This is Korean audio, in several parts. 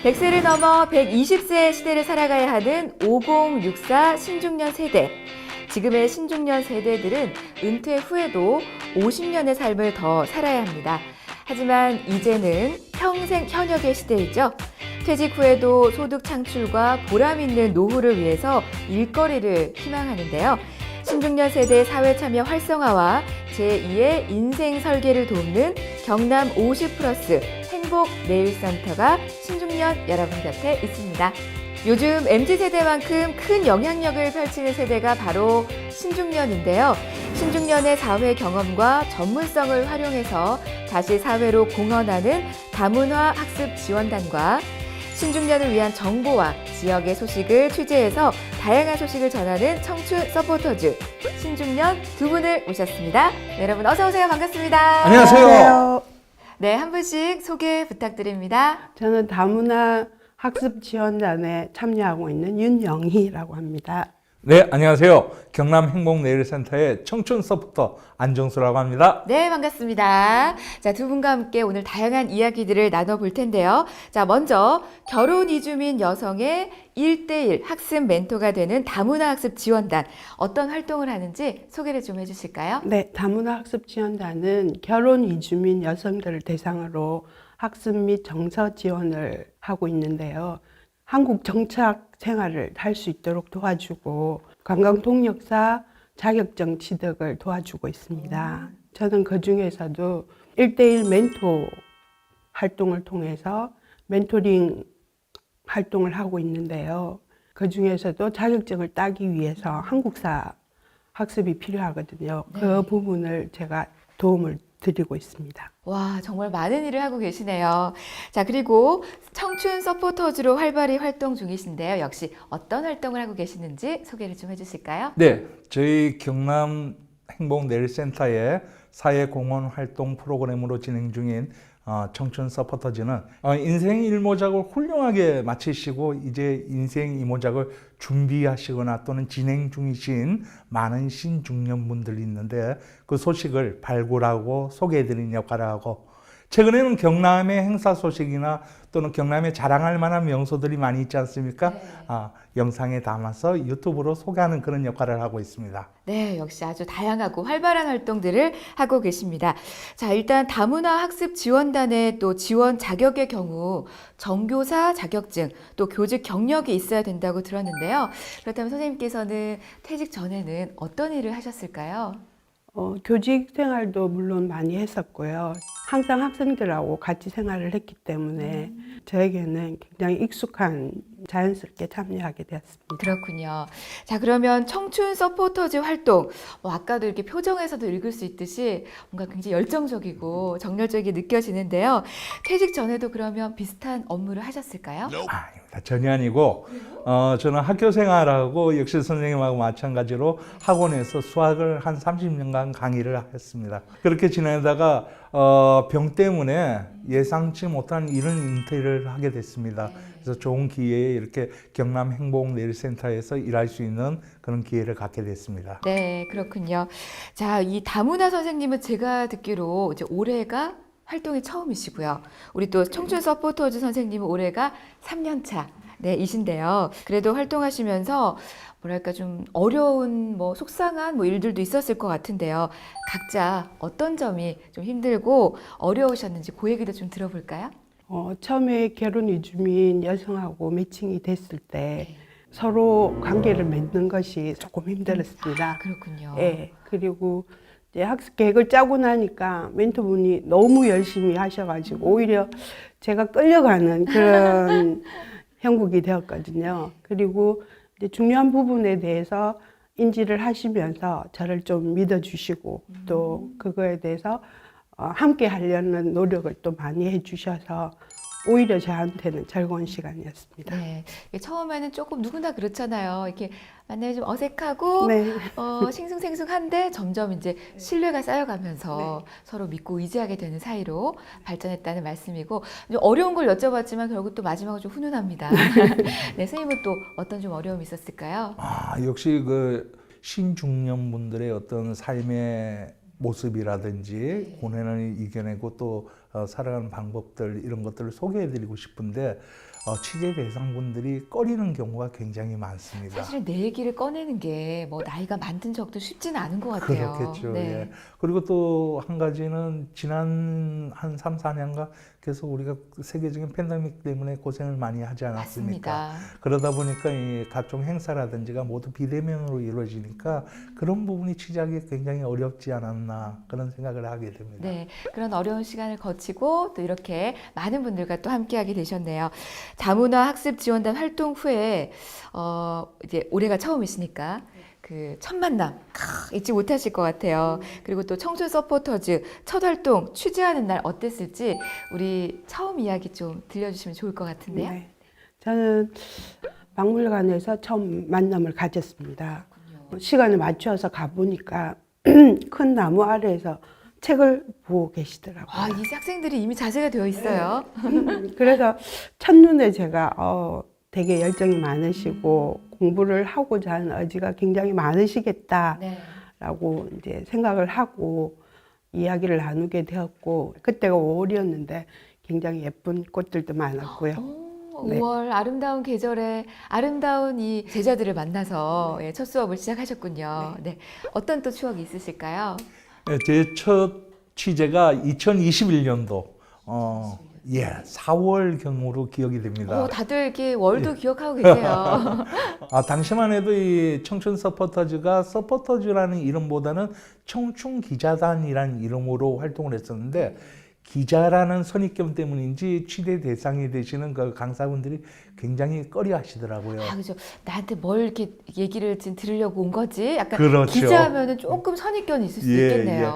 (100세를) 넘어 120세 시대를 살아가야 하는 5064 신중년 세대. 지금의 신중년 세대들은 은퇴 후에도 50년의 삶을 더 살아야 합니다. 하지만 이제는 평생 현역의 시대이죠. 퇴직 후에도 소득 창출과 보람 있는 노후를 위해서 일거리를 희망하는데요. 신중년 세대 사회 참여 활성화와 제2의 인생 설계를 돕는 경남 50플러스 행복내일센터가 신중년 여러분 곁에 있습니다. 요즘 MZ세대만큼 큰 영향력을 펼치는 세대가 바로 신중년인데요. 신중년의 사회 경험과 전문성을 활용해서 다시 사회로 공헌하는 다문화 학습 지원단과 신중년을 위한 정보와 지역의 소식을 취재해서 다양한 소식을 전하는 청춘 서포터즈 신중년 두 분을 모셨습니다. 네, 여러분 어서 오세요. 반갑습니다. 안녕하세요. 네, 한 분씩 소개 부탁드립니다. 저는 다문화 학습 지원단에 참여하고 있는 윤영희라고 합니다. 네, 안녕하세요. 경남 행복내일센터의 청춘 서포터 안정수라고 합니다. 네, 반갑습니다. 자, 두 분과 함께 오늘 다양한 이야기들을 나눠볼 텐데요. 자, 먼저 결혼 이주민 여성의 1대1 학습 멘토가 되는 다문화 학습 지원단 어떤 활동을 하는지 소개를 좀 해주실까요? 네, 다문화 학습 지원단은 결혼 이주민 여성들을 대상으로 학습 및 정서 지원을 하고 있는데요. 한국 정착 생활을 할 수 있도록 도와주고 관광 통역사 자격증 취득을 도와주고 있습니다. 저는 그 중에서도 1대1 멘토 활동을 통해서 멘토링 활동을 하고 있는데요. 그 중에서도 자격증을 따기 위해서 한국사 학습이 필요하거든요. 네. 그 부분을 제가 도움을 드리고 있습니다. 와, 정말 많은 일을 하고 계시네요. 자, 그리고 청춘 서포터즈로 활발히 활동 중이신데요. 역시 어떤 활동을 하고 계시는지 소개를 좀 해주실까요? 네, 저희 경남 행복내일센터의 사회공헌 활동 프로그램으로 진행 중인 청춘 서포터즈는 인생 일모작을 훌륭하게 마치시고 이제 인생 이모작을 준비하시거나 또는 진행 중이신 많은 신중년분들이 있는데 그 소식을 발굴하고 소개해드리는 역할을 하고 최근에는 경남의 행사 소식이나 또는 경남에 자랑할 만한 명소들이 많이 있지 않습니까? 네. 영상에 담아서 유튜브로 소개하는 그런 역할을 하고 있습니다. 네, 역시 아주 다양하고 활발한 활동들을 하고 계십니다. 자, 일단 다문화 학습 지원단의 또 지원 자격의 경우 정교사 자격증 또 교직 경력이 있어야 된다고 들었는데요. 그렇다면 선생님께서는 퇴직 전에는 어떤 일을 하셨을까요? 교직 생활도 물론 많이 했었고요. 항상 학생들하고 같이 생활을 했기 때문에 저에게는 굉장히 익숙한 자연스럽게 참여하게 되었습니다. 그렇군요. 자, 그러면 청춘 서포터즈 활동, 아까도 이렇게 표정에서도 읽을 수 있듯이 뭔가 굉장히 열정적이고 정열적이 느껴지는데요. 퇴직 전에도 그러면 비슷한 업무를 하셨을까요? 아닙니다. 전혀 아니고 저는 학교 생활하고 역시 선생님하고 마찬가지로 학원에서 수학을 한 30년간 강의를 했습니다. 그렇게 지내다가 병 때문에 예상치 못한 이런 은퇴를 하게 됐습니다. 그래서 좋은 기회에 이렇게 경남 행복내일센터에서 일할 수 있는 그런 기회를 갖게 됐습니다. 네, 그렇군요. 자, 이 다문화 선생님은 제가 듣기로 이제 올해가 활동이 처음이시고요. 우리 또 청춘 서포터즈 선생님은 올해가 3년 차. 네, 이신데요. 그래도 활동하시면서 뭐랄까 좀 어려운 속상한 일들도 있었을 것 같은데요. 각자 어떤 점이 좀 힘들고 어려우셨는지 그 얘기도 좀 들어볼까요? 처음에 결혼 이주민 여성하고 매칭이 됐을 때 서로 관계를 맺는 것이 조금 힘들었습니다. 그렇군요. 예, 그리고 이제 학습 계획을 짜고 나니까 멘토분이 너무 열심히 하셔가지고 오히려 제가 끌려가는 그런 형국이 되었거든요. 그리고 이제 중요한 부분에 대해서 인지를 하시면서 저를 좀 믿어주시고 또 그거에 대해서 함께 하려는 노력을 또 많이 해주셔서 오히려 저한테는 즐거운 시간이었습니다. 네, 이게 처음에는 조금 누구나 그렇잖아요. 이렇게 만나면 좀 어색하고 네. 싱숭생숭한데 점점 이제 신뢰가 쌓여가면서 서로 믿고 의지하게 되는 사이로 발전했다는 말씀이고 좀 어려운 걸 여쭤봤지만 결국 또 마지막으로 좀 훈훈합니다. 네, 선생님은 또 어떤 좀 어려움이 있었을까요? 역시 그 신중년 분들의 어떤 삶의 모습이라든지 고뇌를 이겨내고 또 살아가는 방법들 이런 것들을 소개해드리고 싶은데 취재 대상분들이 꺼리는 경우가 굉장히 많습니다. 사실은 내 얘기를 꺼내는 게 뭐 나이가 많든 적든 쉽지는 않은 것 같아요. 그렇겠죠. 네. 예. 그리고 또 한 가지는 지난 한 3, 4년간 계속 우리가 세계적인 팬데믹 때문에 고생을 많이 하지 않았습니까? 맞습니다. 그러다 보니까 이 각종 행사라든지가 모두 비대면으로 이루어지니까 그런 부분이 취재하기 굉장히 어렵지 않았나 그런 생각을 하게 됩니다. 네, 그런 어려운 시간을 거치고 또 이렇게 많은 분들과 또 함께하게 되셨네요. 다문화 학습 지원단 활동 후에 이제 올해가 처음이시니까 그 첫 만남 잊지 못하실 것 같아요. 그리고 또 청춘 서포터즈 첫 활동 취재하는 날 어땠을지 우리 처음 이야기 좀 들려주시면 좋을 것 같은데요. 네. 저는 박물관에서 처음 만남을 가졌습니다. 시간을 맞춰서 가보니까 큰 나무 아래에서 책을 보고 계시더라고요. 아, 이 학생들이 이미 자세가 되어 있어요. 그래서 첫눈에 제가 되게 열정이 많으시고 공부를 하고자 하는 의지가 굉장히 많으시겠다라고 네. 이제 생각을 하고 이야기를 나누게 되었고, 그때가 5월이었는데 굉장히 예쁜 꽃들도 많았고요. 네. 5월 아름다운 계절에 아름다운 이 제자들을 만나서 예, 첫 수업을 시작하셨군요. 네. 어떤 또 추억이 있으실까요? 제 첫 취재가 2021년도 4월경으로 기억이 됩니다. 다들 이렇게 월도 기억하고 계세요. 당시만 해도 이 청춘 서포터즈가 서포터즈라는 이름보다는 청춘 기자단이라는 이름으로 활동을 했었는데 기자라는 선입견 때문인지 취재 대상이 되시는 그 강사분들이 굉장히 꺼려 하시더라고요. 아, 그죠. 나한테 뭘 이렇게 얘기를 지금 들으려고 온 거지? 약간 그렇죠. 기자하면은 조금 선입견이 있을 수 있겠네요.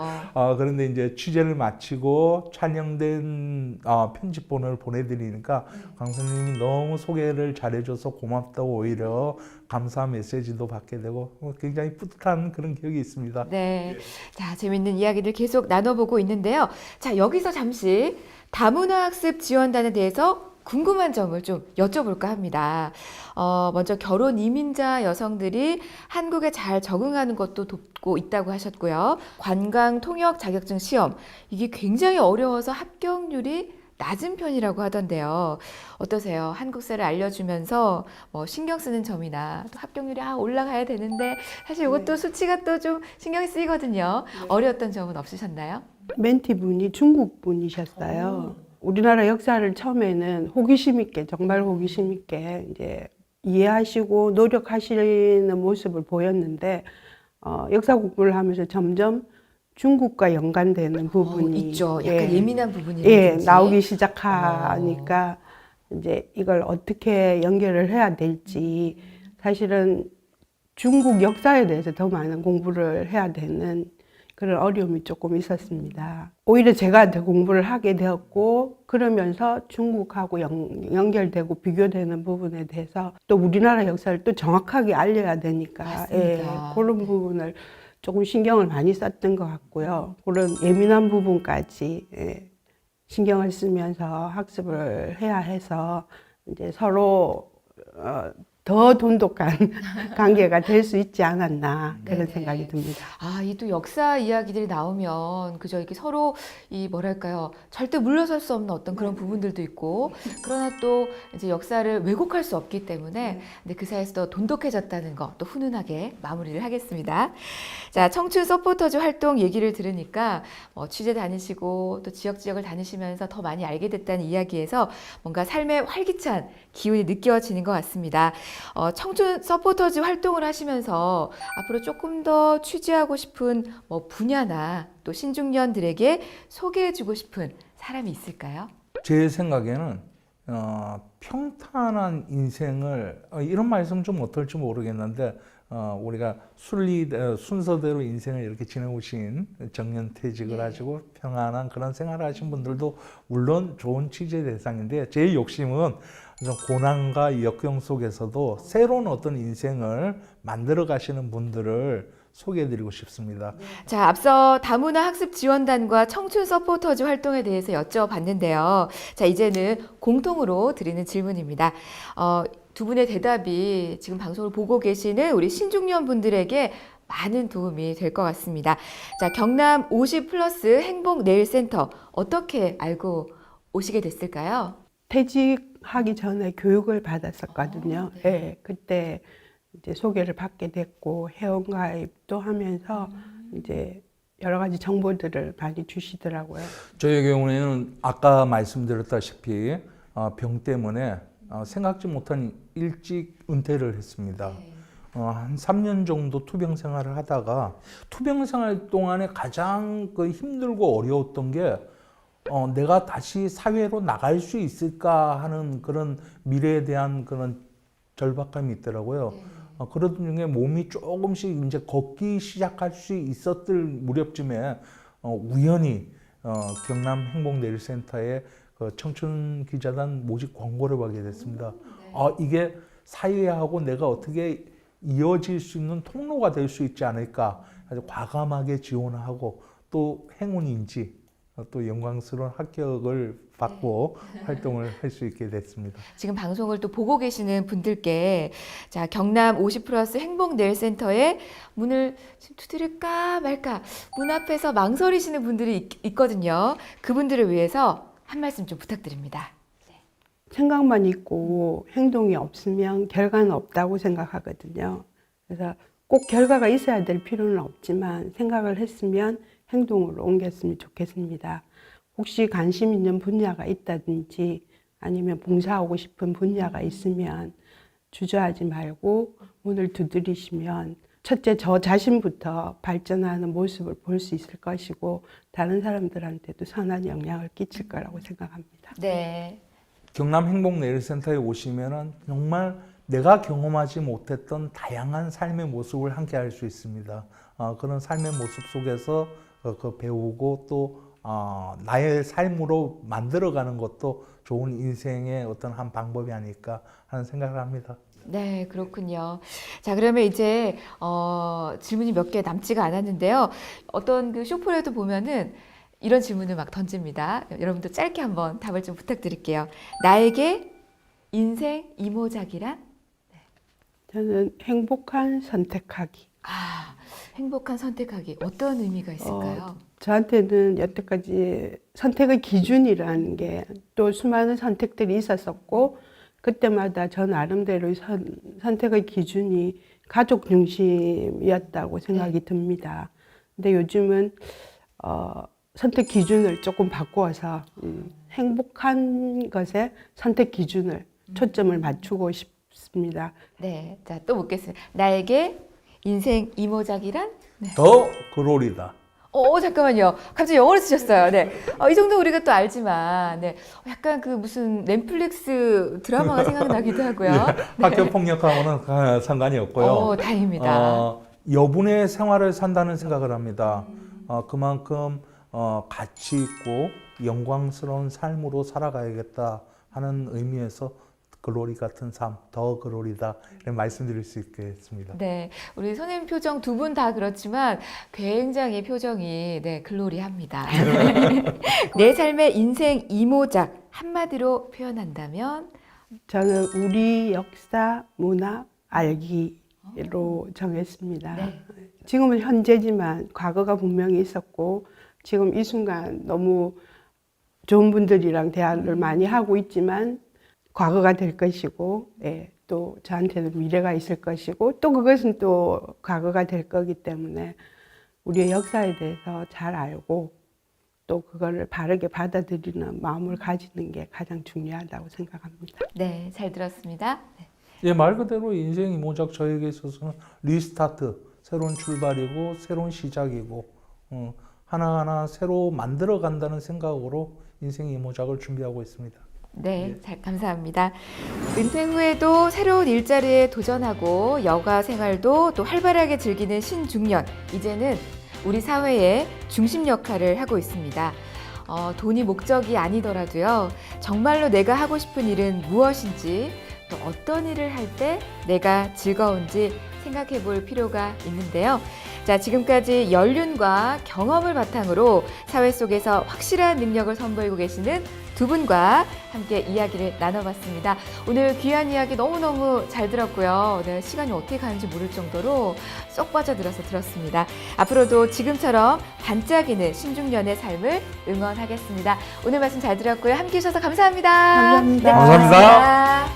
그런데 이제 취재를 마치고 촬영된 편집본을 보내드리니까 강사님이 너무 소개를 잘해줘서 고맙다고 오히려 감사 메시지도 받게 되고 굉장히 뿌듯한 그런 기억이 있습니다. 네. 자, 재밌는 이야기들 계속 나눠보고 있는데요. 자, 여기서 잠시 다문화 학습 지원단에 대해서 궁금한 점을 좀 여쭤볼까 합니다. 먼저 결혼 이민자 여성들이 한국에 잘 적응하는 것도 돕고 있다고 하셨고요. 관광 통역 자격증 시험, 이게 굉장히 어려워서 합격률이 낮은 편이라고 하던데요. 어떠세요? 한국사를 알려주면서 뭐 신경 쓰는 점이나 또 합격률이 올라가야 되는데 사실 이것도 수치가 또 좀 신경이 쓰이거든요. 어려웠던 점은 없으셨나요? 멘티분이 중국 분이셨어요. 우리나라 역사를 처음에는 호기심 있게, 정말 호기심 있게 이제 이해하시고 노력하시는 모습을 보였는데 역사 공부를 하면서 점점 중국과 연관되는 부분이 있죠. 약간 예민한 부분이라든지. 나오기 시작하니까 이제 이걸 어떻게 연결을 해야 될지, 사실은 중국 역사에 대해서 더 많은 공부를 해야 되는 그런 어려움이 조금 있었습니다. 오히려 제가 더 공부를 하게 되었고, 그러면서 중국하고 연결되고 비교되는 부분에 대해서 또 우리나라 역사를 또 정확하게 알려야 되니까 맞습니다. 그런 부분을 조금 신경을 많이 썼던 것 같고요. 그런 예민한 부분까지 신경을 쓰면서 학습을 해야 해서 이제 서로 더 돈독한 관계가 될 수 있지 않았나 그런 네네. 생각이 듭니다. 이 또 역사 이야기들이 나오면 그저 이렇게 서로 이 뭐랄까요, 절대 물러설 수 없는 어떤 그런 부분들도 있고, 그러나 또 이제 역사를 왜곡할 수 없기 때문에 근데 그 사이에서 더 돈독해졌다는 거 또 훈훈하게 마무리를 하겠습니다. 자, 청춘 서포터즈 활동 얘기를 들으니까 취재 다니시고 또 지역을 다니시면서 더 많이 알게 됐다는 이야기에서 뭔가 삶의 활기찬 기운이 느껴지는 것 같습니다. 청춘 서포터즈 활동을 하시면서 앞으로 조금 더 취재하고 싶은 뭐 분야나 또 신중년들에게 소개해주고 싶은 사람이 있을까요? 제 생각에는 평탄한 인생을 이런 말씀 좀 어떨지 모르겠는데 우리가 순서대로 인생을 이렇게 지내오신 정년퇴직을 하시고 평안한 그런 생활을 하신 분들도 물론 좋은 취재 대상인데, 제 욕심은 좀 고난과 역경 속에서도 새로운 어떤 인생을 만들어 가시는 분들을 소개해드리고 싶습니다. 자, 앞서 다문화 학습 지원단과 청춘 서포터즈 활동에 대해서 여쭤봤는데요. 자, 이제는 공통으로 드리는 질문입니다. 두 분의 대답이 지금 방송을 보고 계시는 우리 신중년 분들에게 많은 도움이 될 것 같습니다. 자, 경남 50플러스 행복내일센터 어떻게 알고 오시게 됐을까요? 퇴직하기 전에 교육을 받았었거든요. 네. 예, 그때 이제 소개를 받게 됐고 회원가입도 하면서 이제 여러 가지 정보들을 많이 주시더라고요. 저희 경우에는 아까 말씀드렸다시피 병 때문에 생각지 못한 일찍 은퇴를 했습니다. 한 3년 정도 투병 생활을 하다가 투병 생활 동안에 가장 힘들고 어려웠던 게 내가 다시 사회로 나갈 수 있을까 하는 그런 미래에 대한 그런 절박감이 있더라고요. 그러던 중에 몸이 조금씩 이제 걷기 시작할 수 있었을 무렵쯤에 우연히 경남 행복내일센터에 청춘 기자단 모집 광고를 보게 됐습니다. 이게 사회하고 내가 어떻게 이어질 수 있는 통로가 될 수 있지 않을까 아주 과감하게 지원하고 또 행운인지 또 영광스러운 합격을 받고 활동을 할 수 있게 됐습니다. 지금 방송을 또 보고 계시는 분들께 자, 경남 50플러스 행복내일센터의 문을 지금 두드릴까 말까 문 앞에서 망설이시는 분들이 있거든요. 그분들을 위해서 한 말씀 좀 부탁드립니다. 생각만 있고 행동이 없으면 결과는 없다고 생각하거든요. 그래서 꼭 결과가 있어야 될 필요는 없지만 생각을 했으면 행동으로 옮겼으면 좋겠습니다. 혹시 관심 있는 분야가 있다든지 아니면 봉사하고 싶은 분야가 있으면 주저하지 말고 문을 두드리시면 첫째 저 자신부터 발전하는 모습을 볼 수 있을 것이고 다른 사람들한테도 선한 영향을 끼칠 거라고 생각합니다. 네. 경남 행복내일센터에 오시면은 정말 내가 경험하지 못했던 다양한 삶의 모습을 함께 할 수 있습니다. 그런 삶의 모습 속에서 배우고 또 나의 삶으로 만들어가는 것도 좋은 인생의 어떤 한 방법이 아닐까 하는 생각을 합니다. 네, 그렇군요. 자, 그러면 이제 질문이 몇 개 남지가 않았는데요. 어떤 그 쇼프에도 보면은 이런 질문을 막 던집니다. 여러분도 짧게 한번 답을 좀 부탁드릴게요. 나에게 인생 이모작이란? 저는 행복한 선택하기. 행복한 선택하기. 어떤 의미가 있을까요? 저한테는 여태까지 선택의 기준이라는 게 또 수많은 선택들이 있었었고 그때마다 저 나름대로의 선택의 기준이 가족 중심이었다고 생각이 듭니다. 근데 요즘은 선택 기준을 조금 바꾸어서 행복한 것에 선택 기준을 초점을 맞추고 싶습니다. 네, 자, 또 묻겠습니다. 나에게 인생 이모작이란? 네. 더 그롤이다. 잠깐만요. 갑자기 영어로 쓰셨어요. 네. 이 정도 우리가 또 알지만, 네. 약간 그 무슨 넷플릭스 드라마가 생각나기도 하고요. 학교 폭력하고는 상관이 없고요. 다행입니다. 여분의 생활을 산다는 생각을 합니다. 그만큼 가치 있고 영광스러운 삶으로 살아가야겠다 하는 의미에서 글로리 같은 삶, 더 글로리다 이런 말씀드릴 수 있겠습니다. 네, 우리 선생님 표정 두 분 다 그렇지만 굉장히 표정이 글로리합니다. 내 삶의 인생 이모작 한마디로 표현한다면? 저는 우리 역사, 문화 알기로 정했습니다. 네. 지금은 현재지만 과거가 분명히 있었고 지금 이 순간 너무 좋은 분들이랑 대화를 많이 하고 있지만 과거가 될 것이고 또 저한테는 미래가 있을 것이고 또 그것은 또 과거가 될 거기 때문에 우리의 역사에 대해서 잘 알고 또 그거를 바르게 받아들이는 마음을 가지는 게 가장 중요하다고 생각합니다. 네, 잘 들었습니다. 예, 말 그대로 인생 이모작 저에게 있어서는 리스타트, 새로운 출발이고 새로운 시작이고 하나하나 새로 만들어 간다는 생각으로 인생 이모작을 준비하고 있습니다. 네, 잘 감사합니다. 은퇴 후에도 새로운 일자리에 도전하고 여가 생활도 또 활발하게 즐기는 신중년. 이제는 우리 사회의 중심 역할을 하고 있습니다. 돈이 목적이 아니더라도요. 정말로 내가 하고 싶은 일은 무엇인지 또 어떤 일을 할 때 내가 즐거운지 생각해 볼 필요가 있는데요. 자, 지금까지 연륜과 경험을 바탕으로 사회 속에서 확실한 능력을 선보이고 계시는 두 분과 함께 이야기를 나눠봤습니다. 오늘 귀한 이야기 너무너무 잘 들었고요. 오늘 시간이 어떻게 가는지 모를 정도로 쏙 빠져들어서 들었습니다. 앞으로도 지금처럼 반짝이는 신중년의 삶을 응원하겠습니다. 오늘 말씀 잘 들었고요. 함께 해주셔서 감사합니다. 감사합니다. 네, 감사합니다. 고맙습니다.